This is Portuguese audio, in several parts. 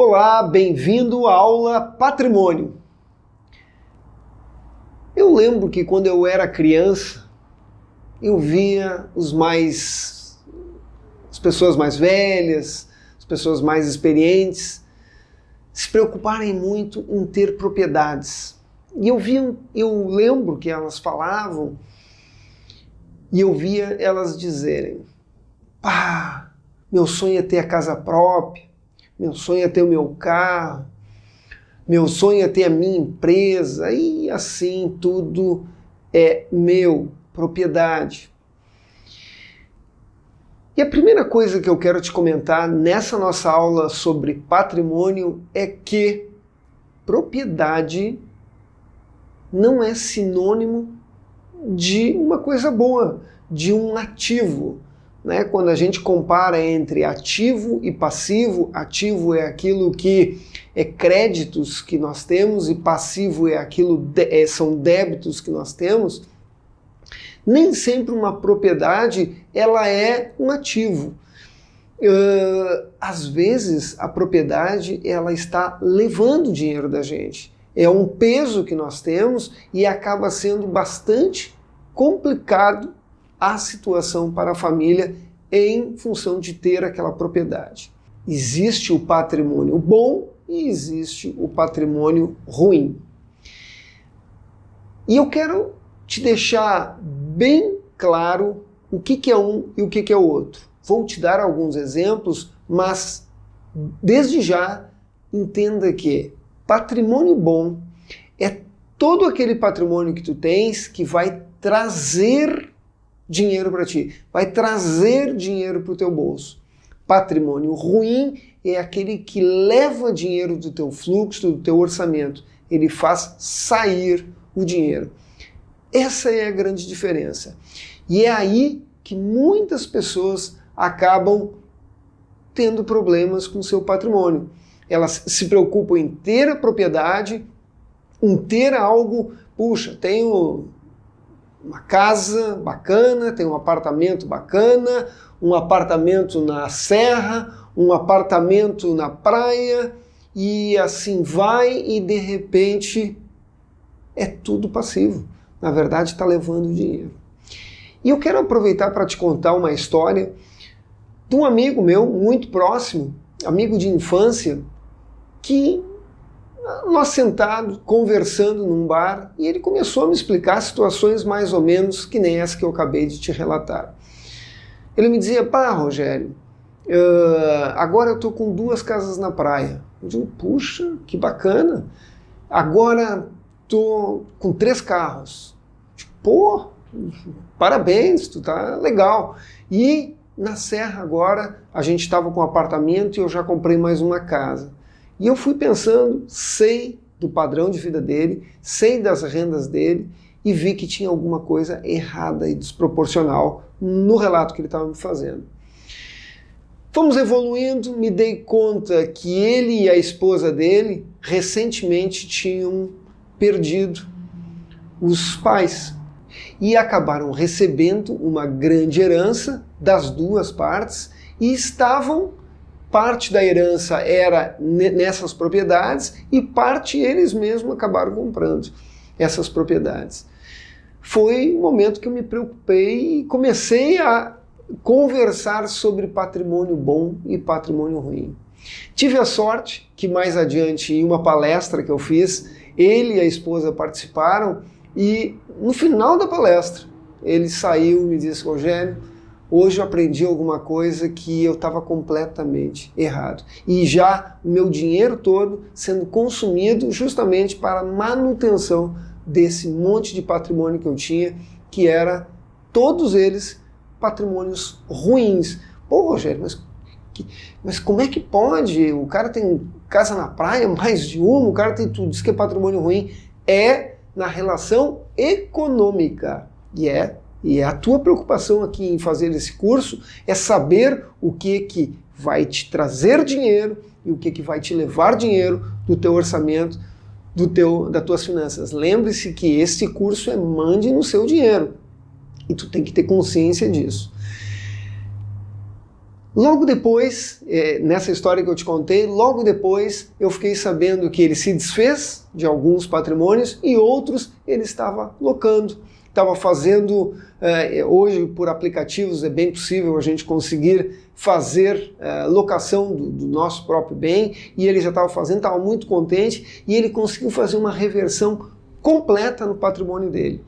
Olá, bem-vindo à aula Patrimônio. Eu lembro que quando eu era criança, eu via as pessoas mais velhas, as pessoas mais experientes, se preocuparem muito em ter propriedades. E eu lembro que elas falavam e eu via elas dizerem: pá, meu sonho é ter a casa própria, meu sonho é ter o meu carro, meu sonho é ter a minha empresa, e assim tudo é meu, propriedade. E a primeira coisa que eu quero te comentar nessa nossa aula sobre patrimônio é que propriedade não é sinônimo de uma coisa boa, de um ativo. Né? Quando a gente compara entre ativo e passivo, ativo é aquilo que é créditos que nós temos e passivo é são débitos que nós temos. Nem sempre uma propriedade ela é um ativo. Às vezes a propriedade ela está levando o dinheiro da gente. É um peso que nós temos e acaba sendo bastante complicado a situação para a família em função de ter aquela propriedade. Existe o patrimônio bom e existe o patrimônio ruim. E eu quero te deixar bem claro o que é um e o que é o outro. Vou te dar alguns exemplos, mas desde já entenda que patrimônio bom é todo aquele patrimônio que tu tens que vai trazer dinheiro para ti, vai trazer dinheiro para o teu bolso. Patrimônio ruim é aquele que leva dinheiro do teu fluxo, do teu orçamento. Ele faz sair o dinheiro. Essa é a grande diferença. E é aí que muitas pessoas acabam tendo problemas com o seu patrimônio. Elas se preocupam em ter a propriedade, em ter algo, puxa, tenho uma casa bacana, tenho um apartamento bacana, um apartamento na serra, um apartamento na praia, e assim vai, e de repente é tudo passivo. Na verdade, está levando dinheiro. E eu quero aproveitar para te contar uma história de um amigo meu, muito próximo, amigo de infância, que nós sentados, conversando num bar, e ele começou a me explicar situações mais ou menos que nem essa que eu acabei de te relatar. Ele me dizia: pá, Rogério, agora eu estou com 2 casas na praia. Eu digo: puxa, que bacana. Agora estou com 3 carros. Pô, parabéns, tu tá legal. E na serra agora a gente estava com um apartamento e eu já comprei mais uma casa. E eu fui pensando, sei do padrão de vida dele, sei das rendas dele e vi que tinha alguma coisa errada e desproporcional no relato que ele estava me fazendo. Fomos evoluindo, me dei conta que ele e a esposa dele recentemente tinham perdido os pais e acabaram recebendo uma grande herança das 2 partes e parte da herança era nessas propriedades e parte eles mesmos acabaram comprando essas propriedades. Foi um momento que eu me preocupei e comecei a conversar sobre patrimônio bom e patrimônio ruim. Tive a sorte que mais adiante, em uma palestra que eu fiz, ele e a esposa participaram e no final da palestra ele saiu e me disse: Rogério, hoje eu aprendi alguma coisa que eu estava completamente errado. E já o meu dinheiro todo sendo consumido justamente para a manutenção desse monte de patrimônio que eu tinha, que era todos eles patrimônios ruins. Pô, Rogério, mas como é que pode? O cara tem casa na praia, mais de uma, o cara tem tudo, diz que é patrimônio ruim. É na relação econômica. E é a tua preocupação aqui em fazer esse curso é saber o que vai te trazer dinheiro e o que vai te levar dinheiro do teu orçamento, das tuas finanças. Lembre-se que esse curso é mande no seu dinheiro. E tu tem que ter consciência disso. Logo depois, nessa história que eu te contei, logo depois eu fiquei sabendo que ele se desfez de alguns patrimônios e outros ele estava locando. Estava fazendo, hoje por aplicativos é bem possível a gente conseguir fazer locação do nosso próprio bem, e ele já estava fazendo, estava muito contente, e ele conseguiu fazer uma reversão completa no patrimônio dele.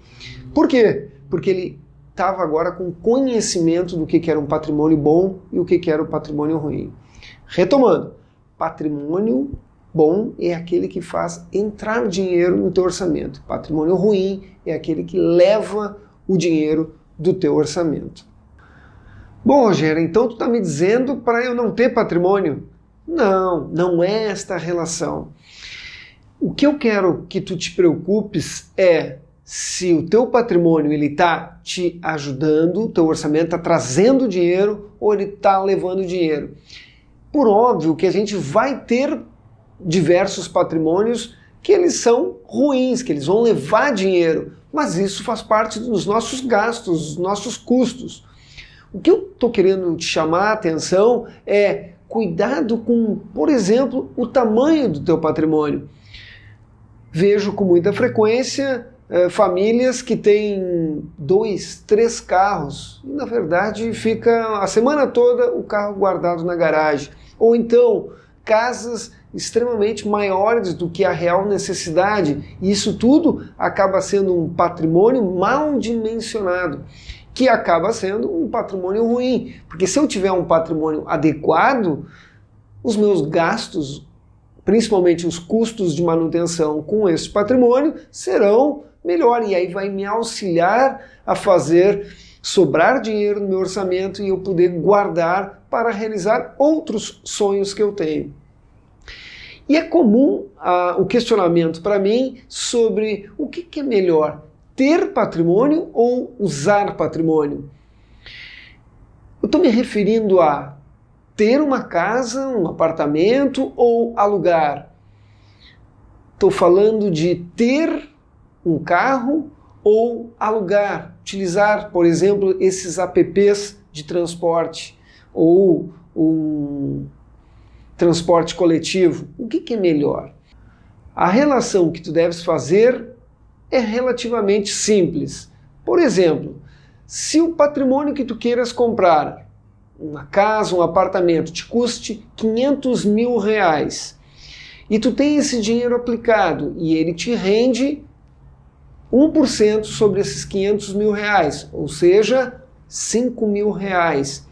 Por quê? Porque ele estava agora com conhecimento do que era um patrimônio bom e o que era um patrimônio ruim. Retomando, patrimônio bom é aquele que faz entrar dinheiro no teu orçamento. Patrimônio ruim é aquele que leva o dinheiro do teu orçamento. Bom, Rogério, então tu está me dizendo para eu não ter patrimônio? Não, não é esta a relação. O que eu quero que tu te preocupes é se o teu patrimônio ele está te ajudando, o teu orçamento está trazendo dinheiro ou ele está levando dinheiro. Por óbvio que a gente vai ter diversos patrimônios que eles são ruins, que eles vão levar dinheiro, mas isso faz parte dos nossos gastos, dos nossos custos. O que eu estou querendo te chamar a atenção é cuidado com, por exemplo, o tamanho do teu patrimônio. Vejo com muita frequência famílias que têm 2, 3 carros e na verdade fica a semana toda o carro guardado na garagem. Ou então casas extremamente maiores do que a real necessidade. E isso tudo acaba sendo um patrimônio mal dimensionado, que acaba sendo um patrimônio ruim. Porque se eu tiver um patrimônio adequado, os meus gastos, principalmente os custos de manutenção com esse patrimônio, serão melhor. E aí vai me auxiliar a fazer sobrar dinheiro no meu orçamento e eu poder guardar para realizar outros sonhos que eu tenho. E é comum o questionamento para mim sobre o que é melhor, ter patrimônio ou usar patrimônio. Eu estou me referindo a ter uma casa, um apartamento ou alugar. Estou falando de ter um carro ou alugar, utilizar, por exemplo, esses apps de transporte ou um transporte coletivo. O que é melhor? A relação que tu deves fazer é relativamente simples. Por exemplo, se o patrimônio que tu queiras comprar, uma casa, um apartamento, te custe 500 mil reais e tu tem esse dinheiro aplicado e ele te rende 1% sobre esses 500 mil reais, ou seja, 5 mil reais.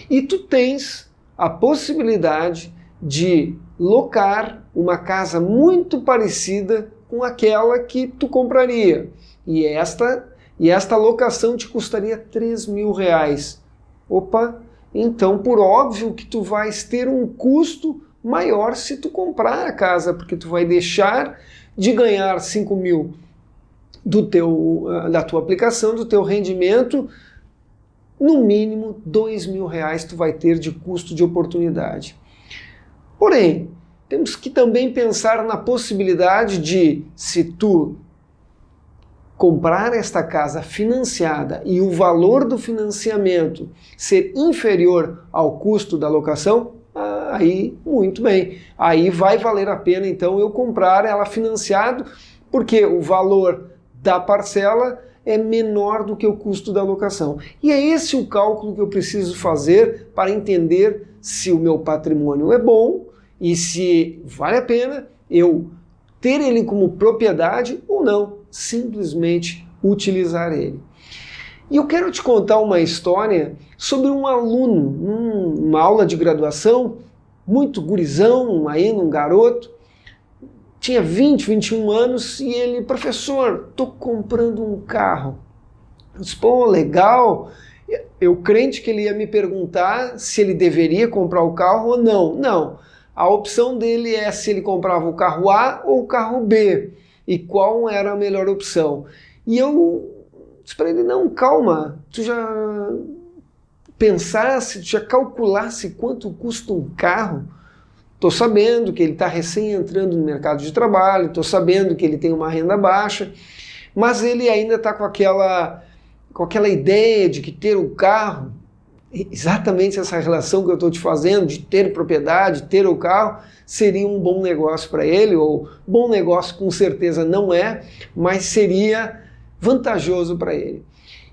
E tu tens a possibilidade de locar uma casa muito parecida com aquela que tu compraria. E esta locação te custaria 3 mil reais. Opa, então por óbvio que tu vais ter um custo maior se tu comprar a casa, porque tu vai deixar de ganhar 5 mil da tua aplicação, do teu rendimento, no mínimo 2 mil reais tu vai ter de custo de oportunidade. Porém, temos que também pensar na possibilidade de, se tu comprar esta casa financiada e o valor do financiamento ser inferior ao custo da locação, aí muito bem, aí vai valer a pena então eu comprar ela financiado, porque o valor da parcela é menor do que o custo da locação. E é esse o cálculo que eu preciso fazer para entender se o meu patrimônio é bom e se vale a pena eu ter ele como propriedade ou não, simplesmente utilizar ele. E eu quero te contar uma história sobre um aluno, numa aula de graduação, muito gurizão, ainda um garoto, tinha 20, 21 anos e ele, professor, estou comprando um carro. Eu disse, pô, legal. Eu crente que ele ia me perguntar se ele deveria comprar o carro ou não. Não, a opção dele é se ele comprava o carro A ou o carro B e qual era a melhor opção. E eu disse para ele, não, calma, tu já pensasse, tu já calculasse quanto custa um carro? Estou sabendo que ele está recém entrando no mercado de trabalho, estou sabendo que ele tem uma renda baixa, mas ele ainda está com aquela ideia de que ter um carro exatamente essa relação que eu estou te fazendo de ter propriedade, ter o carro, seria um bom negócio para ele, ou bom negócio com certeza não é, mas seria vantajoso para ele.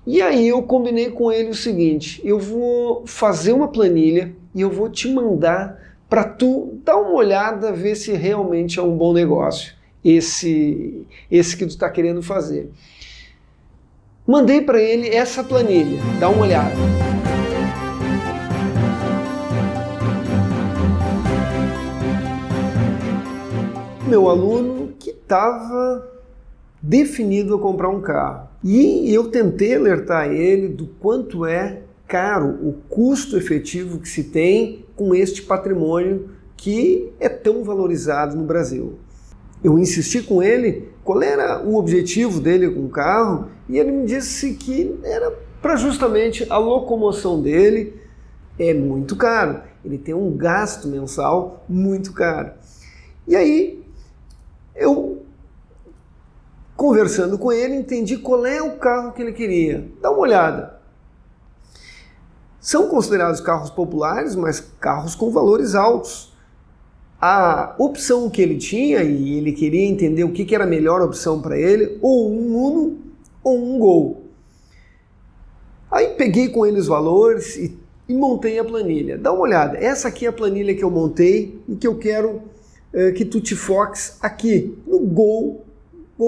E aí eu combinei com ele o seguinte, eu vou fazer uma planilha e eu vou te mandar para tu dar uma olhada, ver se realmente é um bom negócio, esse que tu está querendo fazer. Mandei para ele essa planilha, dá uma olhada. Meu aluno que estava definido a comprar um carro. E eu tentei alertar ele do quanto é caro o custo efetivo que se tem com este patrimônio que é tão valorizado no Brasil. Eu insisti com ele qual era o objetivo dele com o carro e ele me disse que era para justamente a locomoção dele é muito caro. Ele tem um gasto mensal muito caro. E aí eu, conversando com ele, entendi qual é o carro que ele queria. Dá uma olhada. São considerados carros populares, mas carros com valores altos. A opção que ele tinha, e ele queria entender o que era a melhor opção para ele, ou um Uno ou um Gol. Aí peguei com ele os valores e montei a planilha. Dá uma olhada. Essa aqui é a planilha que eu montei e que eu quero que tu te foques aqui no Gol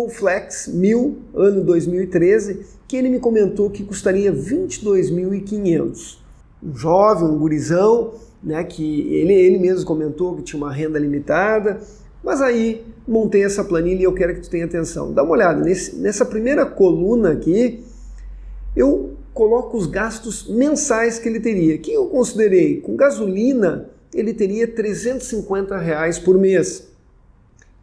Flex 1000, ano 2013, que ele me comentou que custaria 22.500. Um jovem, um gurizão, né, que ele mesmo comentou que tinha uma renda limitada, mas aí montei essa planilha e eu quero que tu tenha atenção. Dá uma olhada, nessa primeira coluna aqui, eu coloco os gastos mensais que ele teria, que eu considerei, com gasolina, ele teria R$350 por mês.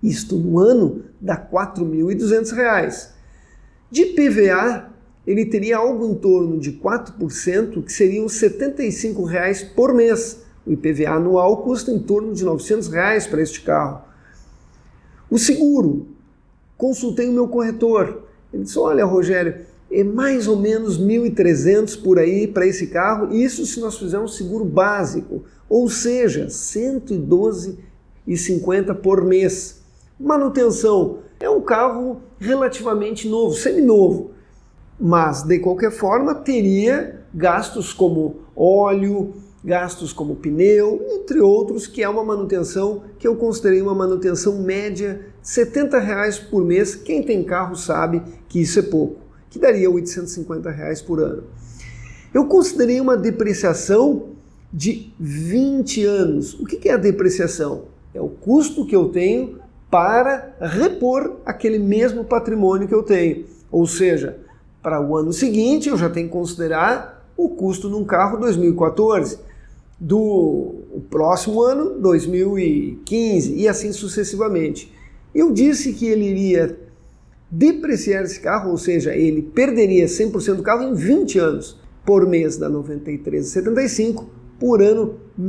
Isto no ano dá R$4.200. De PVA, ele teria algo em torno de 4%, que seriam R$75 por mês. O IPVA anual custa em torno de R$900 para este carro. O seguro, consultei o meu corretor. Ele disse, olha, Rogério, é mais ou menos 1.300 por aí para esse carro, isso se nós fizermos seguro básico, ou seja, 112,50 por mês. Manutenção, é um carro relativamente novo, seminovo, mas de qualquer forma teria gastos como óleo, gastos como pneu, entre outros, que é uma manutenção que eu considerei uma manutenção média R$70 por mês. Quem tem carro sabe que isso é pouco, que daria R$850 por ano. Eu considerei uma depreciação de 20 anos. O que é a depreciação? É o custo que eu tenho para repor aquele mesmo patrimônio que eu tenho. Ou seja, para o ano seguinte eu já tenho que considerar o custo de um carro 2014, do próximo ano 2015 e assim sucessivamente. Eu disse que ele iria depreciar esse carro, ou seja, ele perderia 100% do carro em 20 anos. Por mês dá R$ 93,75, por ano R$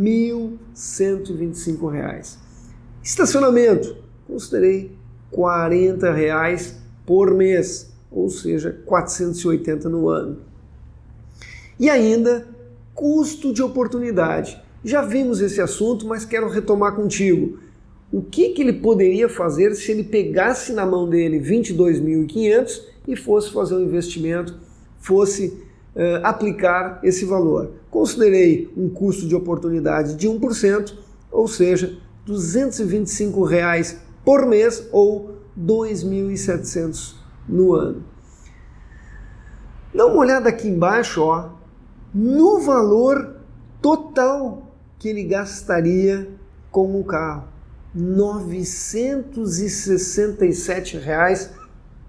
1.125. Estacionamento, considerei R$40 por mês, ou seja, 480 no ano. E ainda, custo de oportunidade. Já vimos esse assunto, mas quero retomar contigo. O que ele poderia fazer se ele pegasse na mão dele 22.500 e fosse fazer um investimento, fosse aplicar esse valor? Considerei um custo de oportunidade de 1%, ou seja, R$ 225 por mês ou 2.700 no ano. Dá uma olhada aqui embaixo, ó, no valor total que ele gastaria com o carro. R$ 967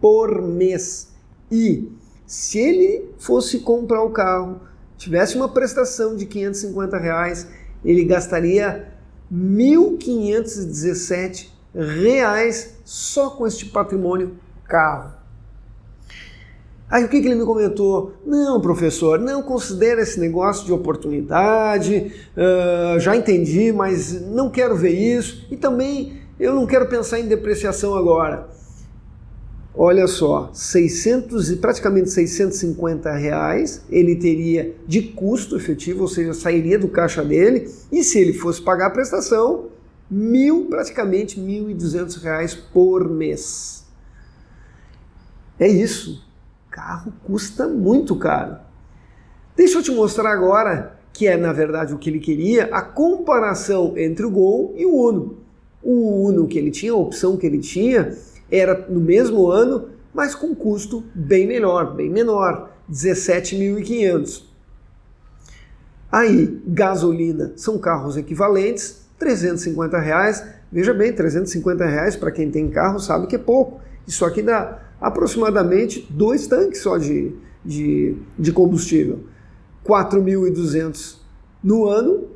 por mês. E se ele fosse comprar o carro, tivesse uma prestação de R$ 550, ele gastaria R$ 1.517 só com este patrimônio carro. Aí o que ele me comentou? Não, professor, não considera esse negócio de oportunidade, já entendi, mas não quero ver isso e também eu não quero pensar em depreciação agora. olha só, praticamente 650 reais ele teria de custo efetivo, ou seja, sairia do caixa dele, e se ele fosse pagar a prestação, praticamente 1.200 reais por mês. É isso. Carro custa muito caro. Deixa eu te mostrar agora, que é na verdade o que ele queria, a comparação entre o Gol e o Uno. O Uno que ele tinha, a opção que ele tinha, era no mesmo ano, mas com custo bem menor, bem menor, 17.500. Aí, gasolina, são carros equivalentes, 350 reais. Veja bem, 350 reais para quem tem carro sabe que é pouco. Isso aqui dá aproximadamente 2 tanques só de combustível. 4.200 no ano.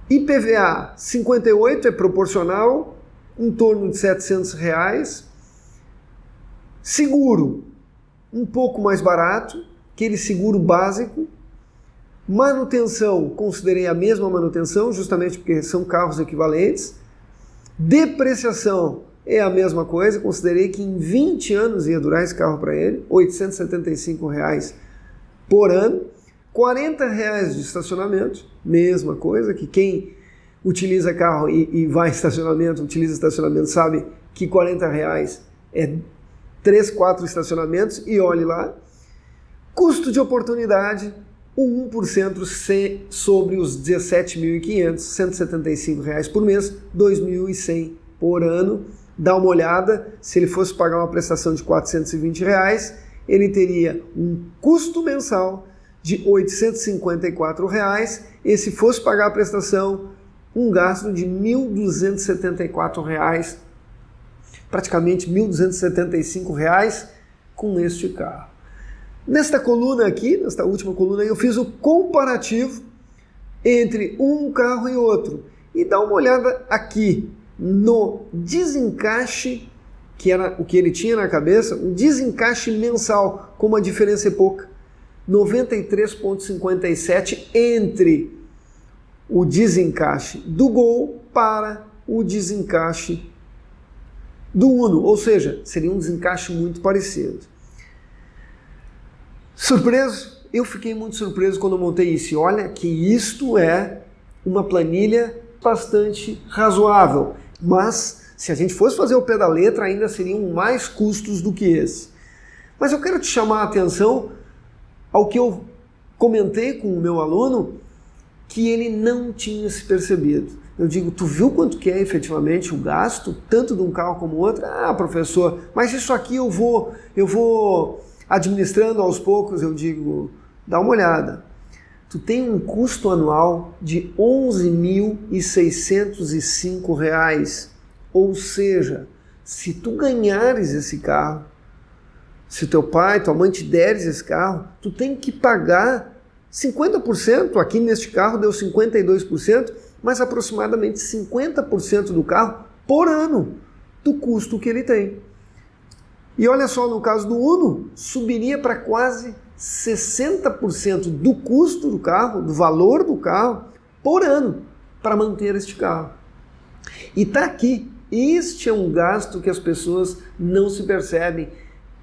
IPVA 58 é proporcional, em torno de 700 reais. Seguro, um pouco mais barato, aquele seguro básico. Manutenção, considerei a mesma manutenção, justamente porque são carros equivalentes. Depreciação é a mesma coisa, considerei que em 20 anos ia durar esse carro para ele, R$ 875 reais por ano. 40 reais de estacionamento, mesma coisa, que quem utiliza carro e vai em estacionamento, utiliza estacionamento, sabe que 40 reais é 3, 4 estacionamentos, e olhe lá. Custo de oportunidade, 1% sobre os 17.500, R$ 175 reais por mês, R$ 2.100 por ano. Dá uma olhada, se ele fosse pagar uma prestação de R$ 420 reais, ele teria um custo mensal de R$ 854 reais, e se fosse pagar a prestação, um gasto de R$ 1.274 reais, praticamente R$ 1.275 reais com este carro. Nesta coluna aqui, nesta última coluna, eu fiz o comparativo entre um carro e outro. E dá uma olhada aqui no desencaixe, que era o que ele tinha na cabeça, um desencaixe mensal, com uma diferença é pouca. 93,57 entre o desencaixe do Gol para o desencaixe do Uno, ou seja, seria um desencaixe muito parecido. Surpreso? Eu fiquei muito surpreso quando eu montei isso. E olha que isto é uma planilha bastante razoável, mas se a gente fosse fazer o pé da letra, ainda seriam mais custos do que esse. Mas eu quero te chamar a atenção ao que eu comentei com o meu aluno, que ele não tinha se percebido. Eu digo, tu viu quanto que é efetivamente o gasto, tanto de um carro como outro? Ah, professor, mas isso aqui eu vou administrando aos poucos. Eu digo, dá uma olhada. Tu tem um custo anual de R$ 11.605 reais. Ou seja, se tu ganhares esse carro, se teu pai, tua mãe te deres esse carro, tu tem que pagar 50%, aqui neste carro deu 52%, mas aproximadamente 50% do carro por ano do custo que ele tem. E olha só, no caso do Uno, subiria para quase 60% do custo do carro, do valor do carro, por ano, para manter este carro. E está aqui, este é um gasto que as pessoas não se percebem.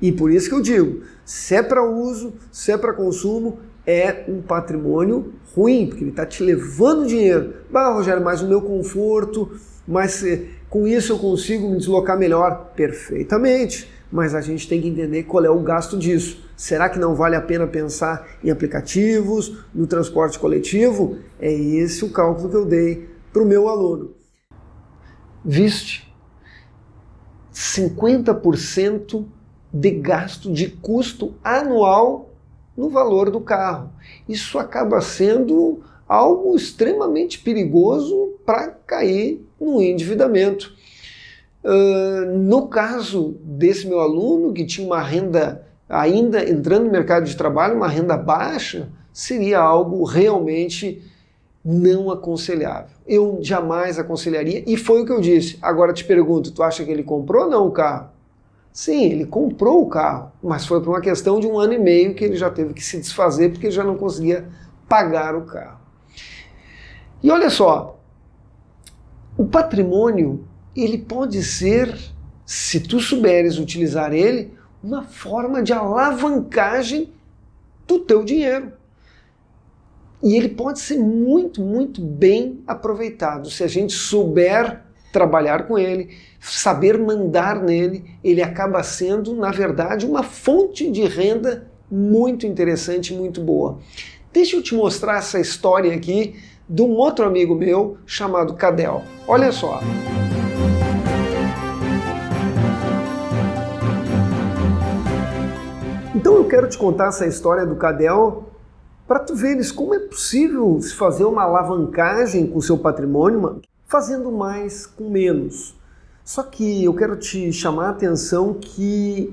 E por isso que eu digo, se é para uso, se é para consumo, é um patrimônio ruim, porque ele está te levando dinheiro. Bah, Rogério, mas o meu conforto, mas com isso eu consigo me deslocar melhor. Perfeitamente, mas a gente tem que entender qual é o gasto disso. Será que não vale a pena pensar em aplicativos, no transporte coletivo? É esse o cálculo que eu dei para o meu aluno. Viste? 50% de gasto de custo anual no valor do carro. Isso acaba sendo algo extremamente perigoso para cair no endividamento. No caso desse meu aluno, que tinha uma renda, ainda entrando no mercado de trabalho, uma renda baixa, seria algo realmente não aconselhável. Eu jamais aconselharia, e foi o que eu disse. Agora te pergunto, tu acha que ele comprou ou não o carro? Sim, ele comprou o carro, mas foi por uma questão de 1 ano e meio que ele já teve que se desfazer porque ele já não conseguia pagar o carro. E olha só, o patrimônio, ele pode ser se tu souberes utilizar ele, uma forma de alavancagem do teu dinheiro. E ele pode ser muito, muito bem aproveitado. Se a gente souber trabalhar com ele, saber mandar nele, ele acaba sendo, na verdade, uma fonte de renda muito interessante, muito boa. Deixa eu te mostrar essa história aqui de um outro amigo meu chamado Cadel. Olha só. Então eu quero te contar essa história do Cadel para tu veres como é possível se fazer uma alavancagem com o seu patrimônio fazendo mais com menos. Só que eu quero te chamar a atenção que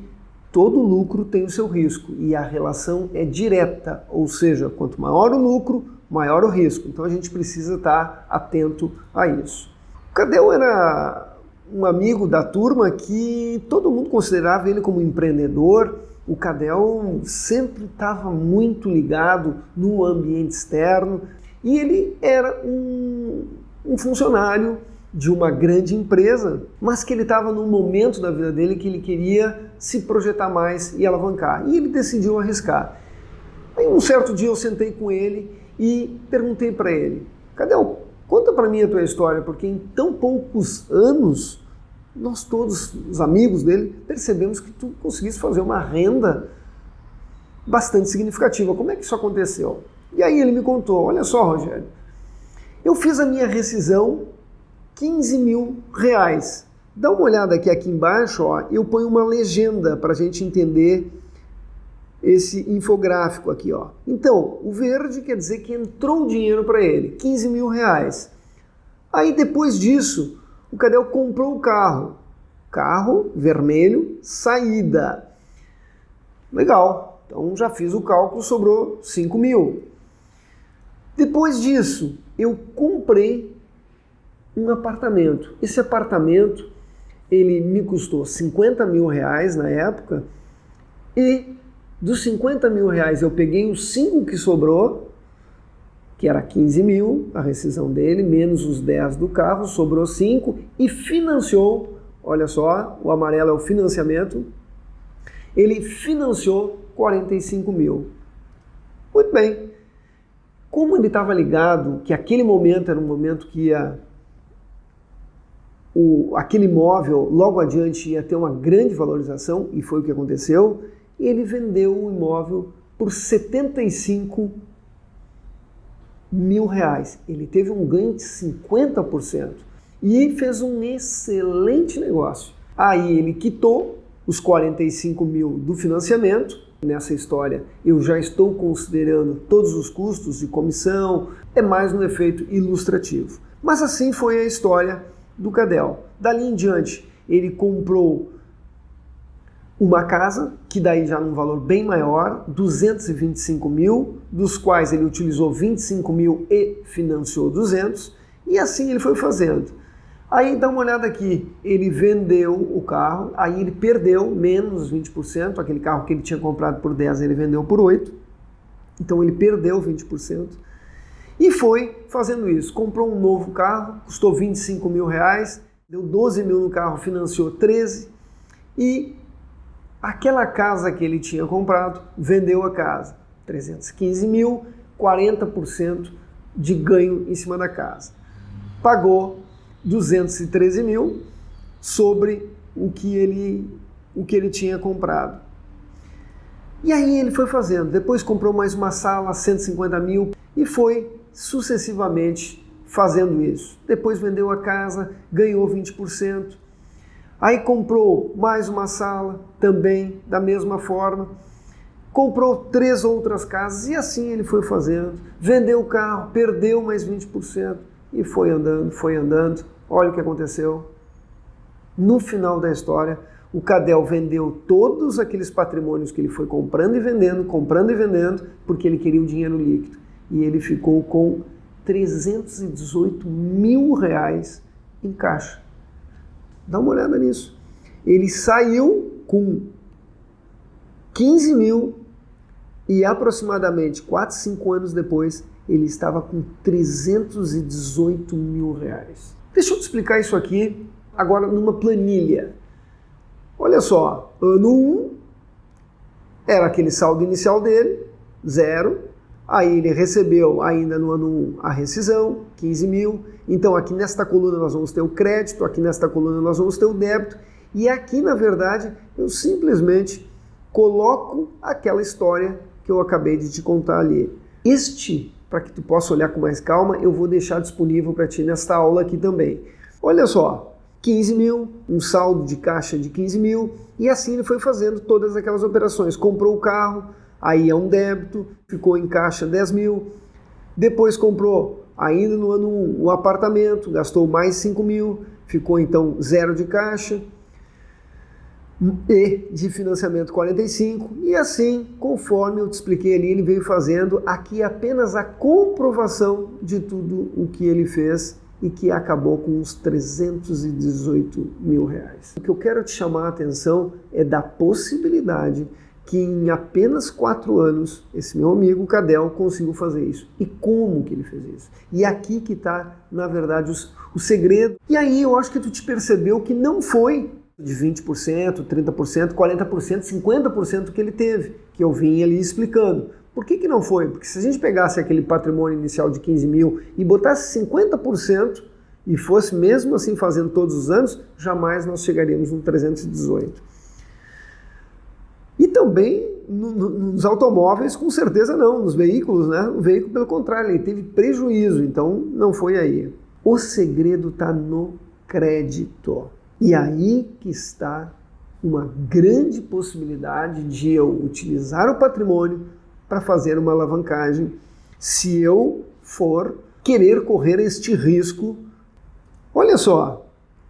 todo lucro tem o seu risco e a relação é direta, ou seja, quanto maior o lucro, maior o risco. Então a gente precisa estar atento a isso. O Cadel era um amigo da turma que todo mundo considerava ele como empreendedor. O Cadel sempre estava muito ligado no ambiente externo e ele era um funcionário de uma grande empresa, mas que ele estava num momento da vida dele que ele queria se projetar mais e alavancar. E ele decidiu arriscar. Aí um certo dia eu sentei com ele e perguntei para ele: Cadel, conta para mim a tua história, porque em tão poucos anos nós todos, os amigos dele, percebemos que tu conseguiste fazer uma renda bastante significativa. Como é que isso aconteceu? E aí ele me contou: olha só, Rogério, eu fiz a minha rescisão R$15.000. Dá uma olhada aqui embaixo, ó, eu ponho uma legenda para a gente entender esse infográfico aqui, ó. Então, o verde quer dizer que entrou dinheiro para ele, R$15.000. Aí depois disso, o Cadel comprou o carro. Carro vermelho, saída. Legal, então já fiz o cálculo, sobrou 5 mil. Depois disso, eu comprei um apartamento. Esse apartamento, ele me custou R$50.000 na época, e dos R$50.000 eu peguei os 5 que sobrou, que era 15 mil, a rescisão dele, menos os 10 do carro, sobrou 5, e financiou, olha só, o amarelo é o financiamento, ele financiou 45 mil. Muito bem. Como ele estava ligado que aquele momento era um momento que aquele imóvel logo adiante ia ter uma grande valorização, e foi o que aconteceu, ele vendeu o imóvel por R$75.000. Ele teve um ganho de 50% e fez um excelente negócio. Aí ele quitou os 45 mil do financiamento. Nessa história eu já estou considerando todos os custos de comissão, é mais um efeito ilustrativo. Mas assim foi a história do Cadel. Dali em diante ele comprou uma casa, que daí já num valor bem maior, 225 mil, dos quais ele utilizou 25 mil e financiou 200, e assim ele foi fazendo. Aí dá uma olhada aqui, ele vendeu o carro, aí ele perdeu menos 20%, aquele carro que ele tinha comprado por 10 ele vendeu por 8, então ele perdeu 20%, e foi fazendo isso. Comprou um novo carro, custou 25 mil reais, deu 12 mil no carro, financiou 13, e aquela casa que ele tinha comprado, vendeu a casa, 315 mil, 40% de ganho em cima da casa. Pagou 213 mil sobre o que ele tinha comprado. E aí ele foi fazendo, depois comprou mais uma sala, 150 mil, e foi sucessivamente fazendo isso. Depois vendeu a casa, ganhou 20%. Aí comprou mais uma sala, também da mesma forma. Comprou 3 outras casas e assim ele foi fazendo. Vendeu o carro, perdeu mais 20% e foi andando, foi andando. Olha o que aconteceu. No final da história, o Cadel vendeu todos aqueles patrimônios que ele foi comprando e vendendo, porque ele queria o dinheiro líquido. E ele ficou com 318 mil reais em caixa. Dá uma olhada nisso. Ele saiu com 15 mil e aproximadamente 4, 5 anos depois ele estava com 318 mil reais. Deixa eu te explicar isso aqui agora numa planilha. Olha só, ano 1 era aquele saldo inicial dele, 0. Aí ele recebeu ainda no ano 1 a rescisão, 15 mil. Então aqui nesta coluna nós vamos ter o crédito, aqui nesta coluna nós vamos ter o débito. E aqui, na verdade, eu simplesmente coloco aquela história que eu acabei de te contar ali. Para que tu possa olhar com mais calma, eu vou deixar disponível para ti nesta aula aqui também. Olha só, 15 mil, um saldo de caixa de 15 mil, e assim ele foi fazendo todas aquelas operações. Comprou o carro, aí é um débito, ficou em caixa 10 mil. Depois comprou, ainda no ano 1, um apartamento, gastou mais 5 mil, ficou então 0 de caixa. E de financiamento 45, e assim, conforme eu te expliquei ali, ele veio fazendo aqui apenas a comprovação de tudo o que ele fez e que acabou com uns 318 mil reais. O que eu quero te chamar a atenção é da possibilidade que em apenas 4 anos, esse meu amigo Cadel conseguiu fazer isso. E como que ele fez isso? E aqui que está, na verdade, o segredo. E aí eu acho que tu te percebeu que não foi de 20%, 30%, 40%, 50% que ele teve, que eu vim ali explicando. Por que não foi? Porque se a gente pegasse aquele patrimônio inicial de 15 mil e botasse 50% e fosse mesmo assim fazendo todos os anos, jamais nós chegaríamos no 318. E também nos automóveis, com certeza não, nos veículos, né? O veículo, pelo contrário, ele teve prejuízo, então não foi aí. O segredo está no crédito. E aí que está uma grande possibilidade de eu utilizar o patrimônio para fazer uma alavancagem, se eu for querer correr este risco. Olha só,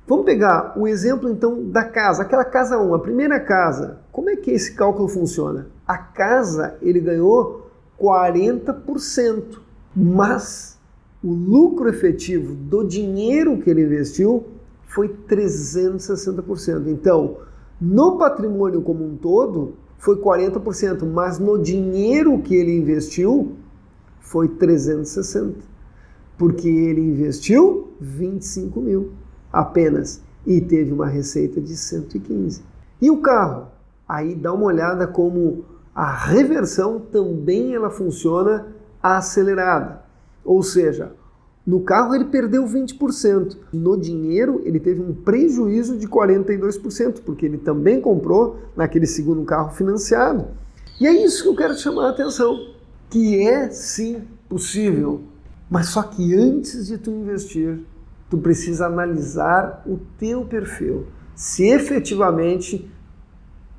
vamos pegar o exemplo então da casa, aquela casa 1, a primeira casa. Como é que esse cálculo funciona? A casa ele ganhou 40%, mas o lucro efetivo do dinheiro que ele investiu foi 360%. Então, no patrimônio como um todo, foi 40%, mas no dinheiro que ele investiu, foi 360%. Porque ele investiu 25 mil apenas e teve uma receita de 115. E o carro? Aí dá uma olhada como a reversão também ela funciona acelerada. Ou seja, no carro ele perdeu 20%. No dinheiro ele teve um prejuízo de 42%, porque ele também comprou naquele segundo carro financiado. E é isso que eu quero te chamar a atenção, que é sim possível. Mas só que antes de tu investir, tu precisa analisar o teu perfil. Se efetivamente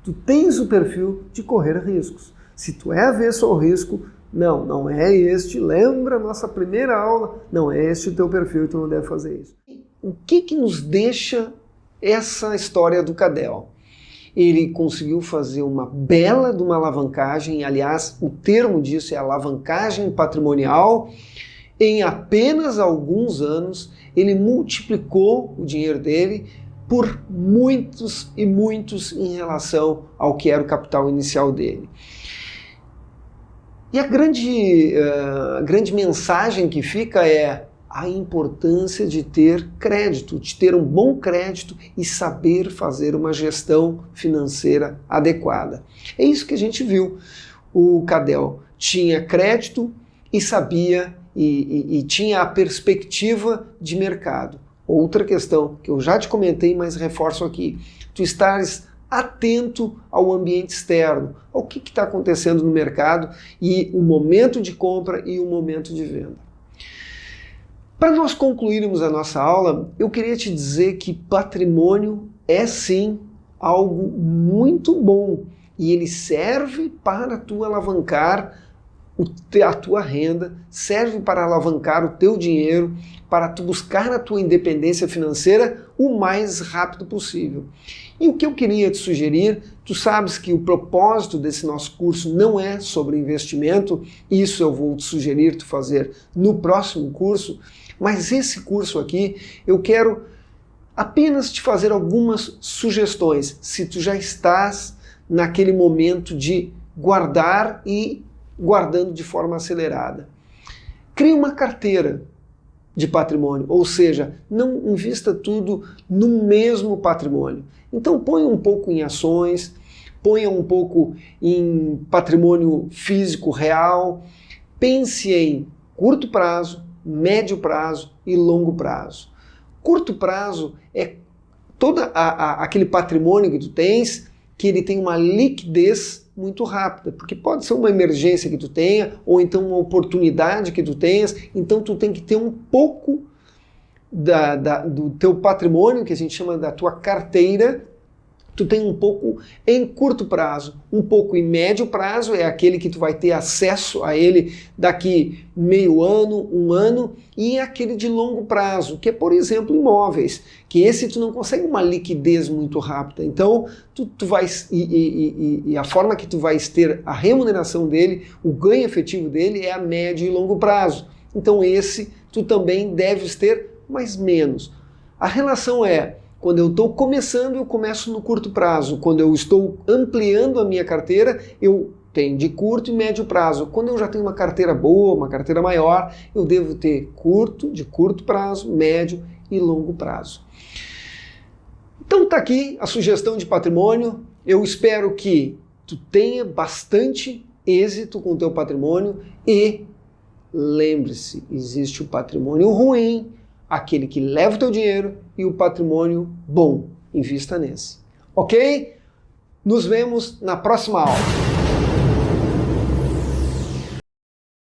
tu tens o perfil de correr riscos. Se tu é avesso ao risco, não é este, lembra a nossa primeira aula, não é este o teu perfil e tu não deve fazer isso. O que nos deixa essa história do Cadel? Ele conseguiu fazer uma bela de uma alavancagem, aliás, o termo disso é alavancagem patrimonial. Em apenas alguns anos, ele multiplicou o dinheiro dele por muitos e muitos em relação ao que era o capital inicial dele. E a grande mensagem que fica é a importância de ter crédito, de ter um bom crédito e saber fazer uma gestão financeira adequada. É isso que a gente viu. O Cadel tinha crédito e sabia e tinha a perspectiva de mercado. Outra questão que eu já te comentei, mas reforço aqui. Tu estares atento ao ambiente externo, ao que está acontecendo no mercado e o momento de compra e o momento de venda. Para nós concluirmos a nossa aula, eu queria te dizer que patrimônio é sim algo muito bom e ele serve para tu alavancar a tua renda, serve para alavancar o teu dinheiro, para tu buscar a tua independência financeira o mais rápido possível. E o que eu queria te sugerir, tu sabes que o propósito desse nosso curso não é sobre investimento, isso eu vou te sugerir tu fazer no próximo curso, mas esse curso aqui eu quero apenas te fazer algumas sugestões, se tu já estás naquele momento de guardar e guardando de forma acelerada. Crie uma carteira. de patrimônio, ou seja, não invista tudo no mesmo patrimônio. Então ponha um pouco em ações, ponha um pouco em patrimônio físico real, pense em curto prazo, médio prazo e longo prazo. Curto prazo é todo aquele patrimônio que tu tens, que ele tem uma liquidez muito rápida, porque pode ser uma emergência que tu tenha, ou então uma oportunidade que tu tenhas, então tu tem que ter um pouco do teu patrimônio, que a gente chama da tua carteira, tu tem um pouco em curto prazo, um pouco em médio prazo, é aquele que tu vai ter acesso a ele daqui meio ano, um ano, e aquele de longo prazo, que é, por exemplo, imóveis, que esse tu não consegue uma liquidez muito rápida. Então, tu vais, e a forma que tu vais ter a remuneração dele, o ganho efetivo dele é a médio e longo prazo. Então esse tu também deves ter, mas menos. A relação é, quando eu estou começando, eu começo no curto prazo. Quando eu estou ampliando a minha carteira, eu tenho de curto e médio prazo. Quando eu já tenho uma carteira boa, uma carteira maior, eu devo ter de curto prazo, médio e longo prazo. Então tá aqui a sugestão de patrimônio. Eu espero que tu tenha bastante êxito com o teu patrimônio e lembre-se, existe o patrimônio ruim, aquele que leva o teu dinheiro, e o patrimônio bom. Invista nesse. Ok? Nos vemos na próxima aula.